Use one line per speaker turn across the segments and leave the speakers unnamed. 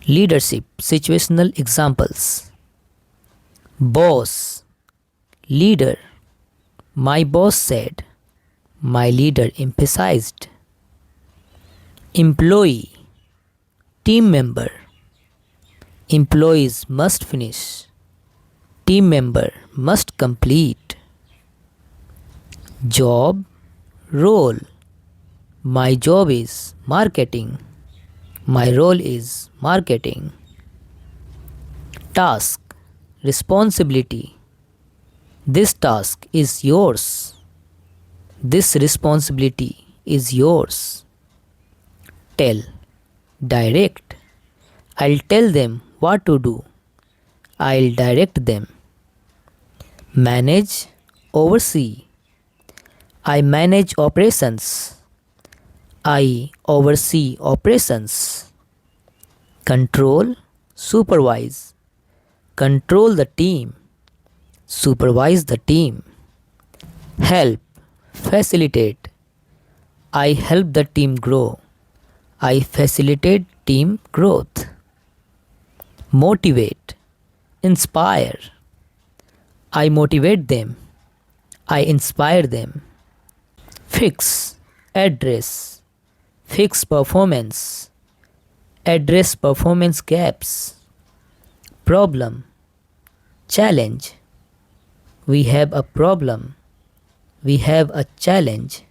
Leadership situational examples. Boss, leader. My boss said. My leader emphasized. Employee, team member. Employees must finish. Team member must complete. Job, role. My job is marketing. My role is marketing. Task, responsibility. This task is yours. This responsibility is yours. Tell, direct. I'll tell them what to do. I'll direct them. Manage, oversee. I manage operations. I oversee operations. Control, supervise. Control the team. Supervise the team. Help, facilitate. I help the team grow. I facilitate team growth. Motivate, inspire. I motivate them. I inspire them. Fix, address. Fix performance. Address performance gaps. Problem, challenge. We have a problem. We have a challenge.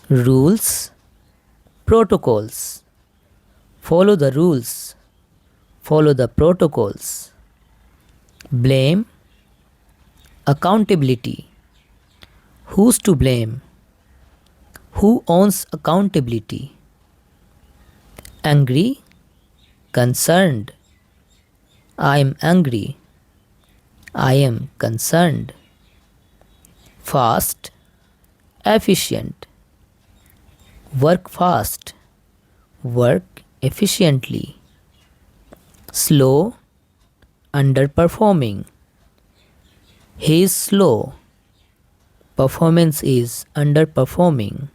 Rules, protocols. Follow the rules. Follow the protocols. Blame, accountability. Who's to blame? Who owns accountability? Angry, concerned. I am angry. I am concerned. Fast, efficient. Work fast. Work efficiently. Slow, underperforming. He is slow. Performance is underperforming.